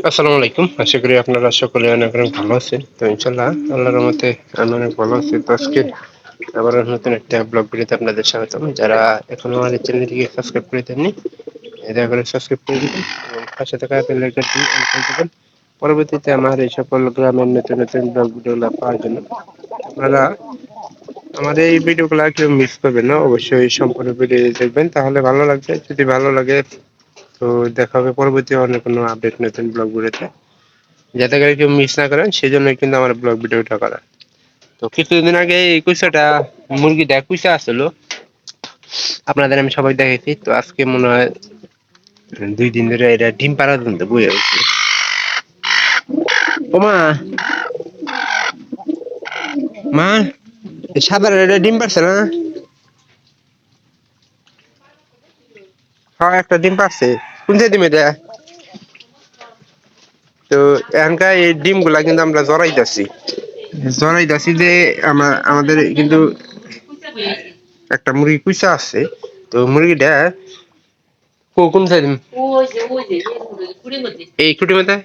আসসালামু আলাইকুম। আশা করি আপনারা সকলে অনেক ভালো আছেন। তো ইনশাআল্লাহ আল্লাহর রহমতে আমি অনেক ভালো আছি। তো আজকে আবার নতুন একটা ব্লগ ভিডিওতে আপনাদের স্বাগতম। যারা এখনো আমার চ্যানেলটিকে সাবস্ক্রাইব করে দেননি, দয়া করে সাবস্ক্রাইব করে দিবেন এবং পাশে থাকা বেল আইকনটি অন করে দিবেন। পরবর্তীতে আমার এই সকল গ্রামের নতুন নতুন ব্লগ ভিডিওগুলো পাওয়ার জন্য আপনারা আমার এই ভিডিওগুলো কেউ মিস করবেন না, অবশ্যই সম্পূর্ণ ভিডিও দেখবেন, তাহলে ভালো লাগবে। যদি ভালো লাগে তো দেখা হবে পরবর্তী অন্য কোনো আপডেট নতুন ব্লগ ভিডিওতে, যাতে করে কেউ মিস না করেন, সেই জন্য কিন্তু আমার ব্লগ ভিডিওটা করা। তো কিছুদিন আগে এই কুইসাটা মুরগিটা কুইসা আসলো, আপনাদের আমি সবাই দেখেছি। তো আজকে মনে হয় 2 দিন ধরে এটা ডিম পাড়া দিন তো বয়ে হয়েছে। ও মা, মা সাদা এটা ডিম পারছে না? হ্যাঁ, একটা ডিম পারছে। কোনটা ডিম এটা? তো এখানকার এই ডিম গুলা কিন্তু আমরা জড়াইতেছি যে আমাদের কিন্তু একটা মুরগি কুইসা আছে। তো মুরগিটা কোন সাইড এই খুঁটির মধ্যে,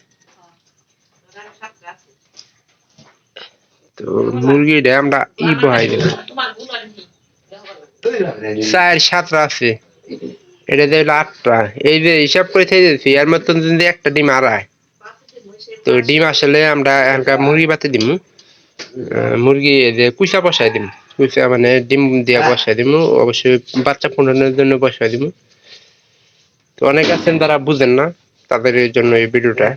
তো মুরগিটা আমরা বহাই দেব 4-7টা আছে, এটা হলো 8টা। এই যে হিসাব করে থেকেছি এর মতন যদি একটা ডিম আড়ায়, তো ডিম আসলে আমরা এখানকার মুরগি বাতে দিম, মুরগি যে কুইসা বসাই দিম, কুইসা মানে ডিম দিয়া বসাই দিম, অবশ্যই বাচ্চা ফোটানোর জন্য বসাই দিম। তো অনেক আছেন তারা বুঝেন না, তাদের জন্য এই ভিডিওটা।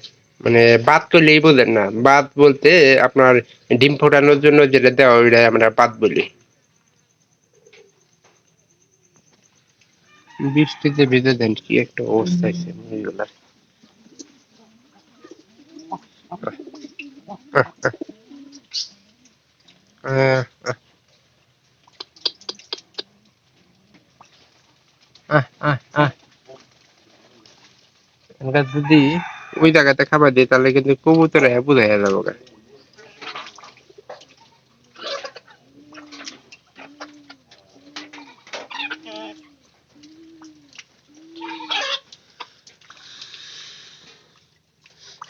মানে বাদ করলেই বুঝেন না, বাদ বলতে আপনার ডিম ফোটানোর জন্য যেটা দেওয়া ওইটা আমরা বাদ বলি। বৃষ্টিতে ভিজে দেন, কি একটা অবস্থা হয়েছে মুরগিগুলার। আহ, আহ, আহ, আহ। আমরা যদি ওই জায়গাতে খাবার দিই তাহলে কিন্তু কবুতরে বুঝাই যাবো গা।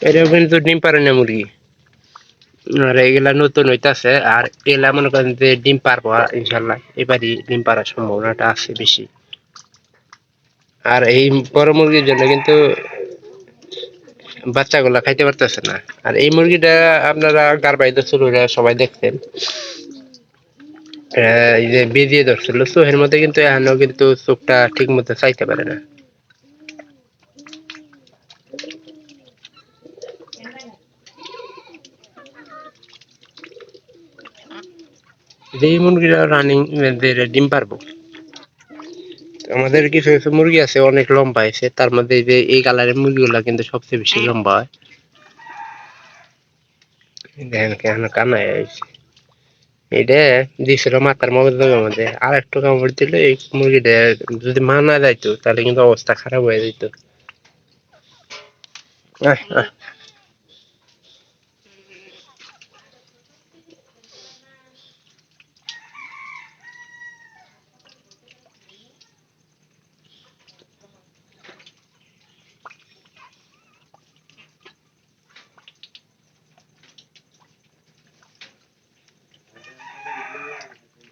এটাও কিন্তু ডিম পারে না মুরগি, আর এগুলা নতুন হইতাছে। আর এগুলা মনে করেন যে ডিম পারবো ইনশাল্লাহ, এবারই ডিম পারার সম্ভাবনাটা আছে বেশি। আর এই বড় মুরগির জন্য কিন্তু বাচ্চাগুলা খাইতে পারতেছে না। আর এই মুরগিটা আপনারা গারবাইতে ছিল, সবাই দেখছেন, এই যে বেজিয়ে ধরছিল চোখের মধ্যে, কিন্তু এখনো কিন্তু চোখটা ঠিক মতো চাইতে পারে না। যে এই মুরগিটা রানিং ডিম পারবো। আমাদের কিছু কিছু মুরগি আছে অনেক লম্বা আছে, তার মধ্যে এই যে এই কালারের মুরগিগুলা কিন্তু সবচেয়ে বেশি লম্বা হয়। দেখেন কেন কানায় আছে, এটা দিছিল মাথার মধ্যে, আর একটু কামড় দিলে এই মুরগিটা যদি মানা যাইতো তাহলে কিন্তু অবস্থা খারাপ হয়ে যেত। আহ, আহ।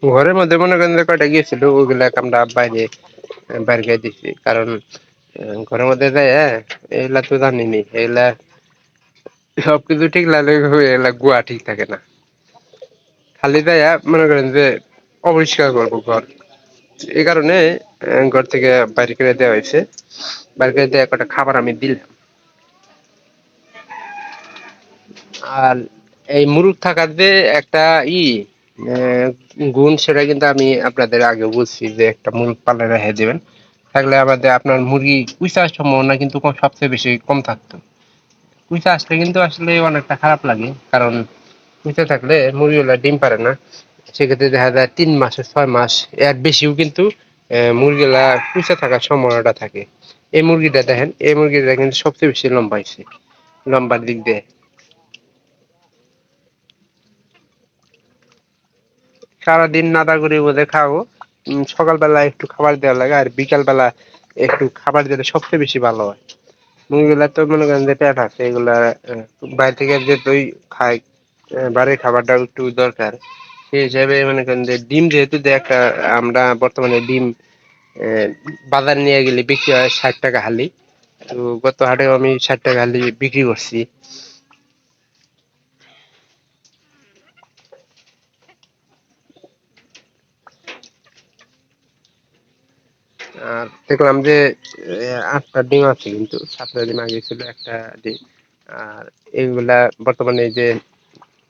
ঘরের মধ্যে মনে করেন যে কয়টা গিয়েছিল, ওইগুলা আমরা বাইরে বাইরে গাই দিচ্ছি। কারণ ঘরের মধ্যে যায় এগুলা তো জানিনি, এগুলা সবকিছু ঠিক লাগলে এগুলা গুয়া ঠিক থাকে না। খালি যায় মনে করেন যে অপরিষ্কার করবো ঘর, এই কারণে ঘর থেকে বাইরে করে দেওয়া হয়েছে। বাইরে করে দেওয়া কটা খাবার আমি দিলাম। আর এই মুরগ থাকার যে একটা ই আহ, গুণ, সেটা কিন্তু আমি আপনাদের আগে বলছি যে একটা মুরগ পালনে রেখে দেবেন, থাকলে আমাদের আপনার মুরগি কুইচা আসার সম্ভাবনা কিন্তু সবচেয়ে বেশি কম থাকতো। কুইচা আসলে কিন্তু আসলে অনেকটা খারাপ লাগে, কারণ কুইচা থাকলে মুরগিগুলা ডিম পারে না। সেক্ষেত্রে দেখা যায় 3 মাসে 6 মাস এর বেশিও কিন্তু মুরগিগুলা কুইচা থাকার সম্ভাবনাটা থাকে। এই মুরগিটা দেখেন, এই মুরগিটা কিন্তু সবচেয়ে বেশি লম্বা হয়েছে, লম্বার দিক দিয়ে। সারাদিন নাদা করে বোধহয় খাওয়াবো, সকালবেলা একটু খাবার দেওয়া লাগে, আর বিকাল বেলা একটু খাবার দিলে সবচেয়ে বেশি ভালো হয়। মুরগিগুলা তো মনে করেন যে পেট আছে এগুলা বাইরে থেকে যে দই খায়, বাড়ির খাবারটা একটু দরকার। সেই হিসাবে মনে করেন যে ডিম যেহেতু একটা আমরা বর্তমানে ডিম আহ, বাজার নিয়ে গেলে বিক্রি হয় 60 টাকা হালি। তো গত হাটেও আমি 60 টাকা হালি বিক্রি করছি। আর দেখলাম যে 8টা ডিম আছে, কিন্তু 7টা ডিম আগে ছিল একটা ডিম। আর এগুলা বর্তমানে এই যে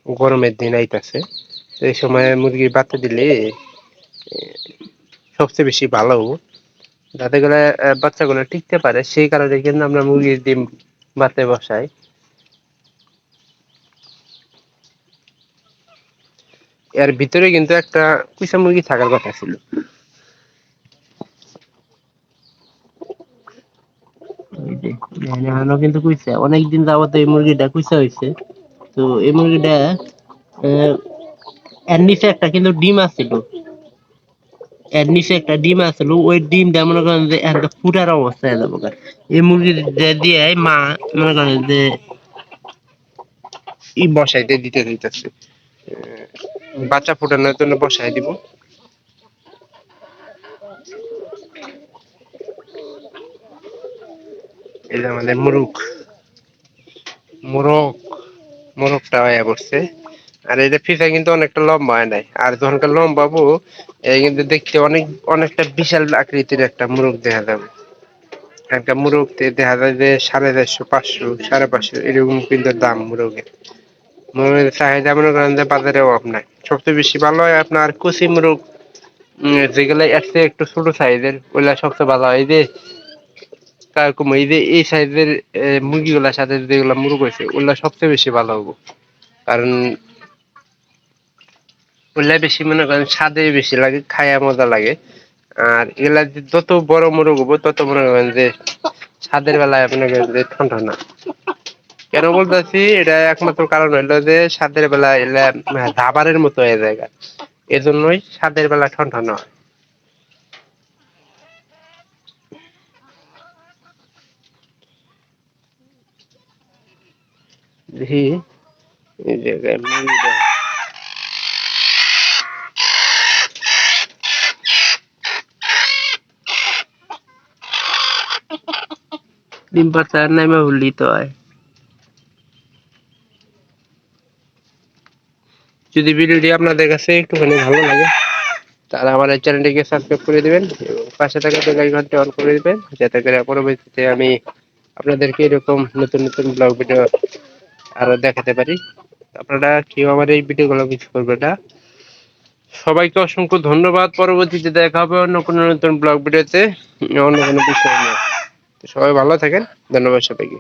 গরমের দিন আইতাছে, তো এই সময় মুরগির বাচ্চা দিলে সবচেয়ে বেশি ভালো, যাতে করে বাচ্চাগুলো টিকতে পারে, সেই কারণে কিন্তু আমরা মুরগির ডিম বাচ্চা বসাই। এর ভিতরে কিন্তু একটা কুইসা মুরগি থাকার কথা ছিল। এই যে এখনো কিন্তু কুইসা, অনেকদিন যাবত এই মুরগিটা কুইসা হয়েছে। তো এই মুরগিটা এর নিচে একটা কিন্তু ডিম আছিল, এর নিচে একটা ডিম আছিল, ওই ডিমটা মনে করেন যে একটা ফুটার অবস্থায় যাবো। এই মুরগি দিয়ে মা মনে করেন যে ই বসাইতে দিতে দিতেছে, বাচ্চা ফুটানোর জন্য বসাই দিব। এই যে আমাদের মোরগ মোরগটা হয়ে পড়ছে। আর এটা ফিসা কিন্তু অনেকটা লম্বা হয় নাই, আর যখনকার লম্বা হবো এই কিন্তু দেখতে অনেকটা বিশাল আকৃতির একটা মোরগ দেখা যাবে। একটা মোরগ দেখা যায় যে 450 500 550 এরকম কিন্তু দাম মোরগের। মোরগের চাহিদা মনে করেন যে বাজারে অভাব নাই। সবচেয়ে বেশি ভালো হয় আপনার কচি মোরগ, যেগুলো এর চেয়ে একটু ছোট সাইজের, ওগুলা সবচেয়ে ভালো হয়। এই যে কারকম এই যে এই সাইজের মুরগিগুলার সাথে যেগুলা মুরগ হয়েছে ওগুলা সবচেয়ে বেশি ভালো হবো। কারণ ওগুলা বেশি মনে করেন স্বাদে বেশি লাগে, খায়া মজা লাগে। আর এগুলা যত বড় মোরগ হবো তত মনে করেন যে স্বাদের বেলায় মনে করেন যে ঠনঠনা। কেন বলতেছি এটা একমাত্র কারণ হইলো যে স্বাদের বেলা এলা দাবারের মতো হয়ে যায়, এজন্যই স্বাদের বেলা ঠনঠনা হয়। দেখি এই জায়গায় ডিম পাড়া নাইমা বললি তো হয়। যদি ভিডিওটি আপনাদের কাছে একটুখানি ভালো লাগে তাহলে আমার এই চ্যানেলটিকে সাবস্ক্রাইব করে দিবেন এবং পাশে থাকা বেল আইকনটি অন করে দিবেন, যাতে করে পরবর্তীতে আমি আপনাদেরকে এরকম নতুন নতুন ব্লগ ভিডিও আরো দেখাতে পারি। আপনারা কেউ আমার এই ভিডিওগুলো মিস করবেন না। সবাইকে অসংখ্য ধন্যবাদ। পরবর্তীতে দেখা হবে অন্য কোনো নতুন ব্লগ ভিডিওতে, অন্য কোনো বিষয় নিয়ে। তো সবাই ভালো থাকেন। ধন্যবাদ সবাইকে।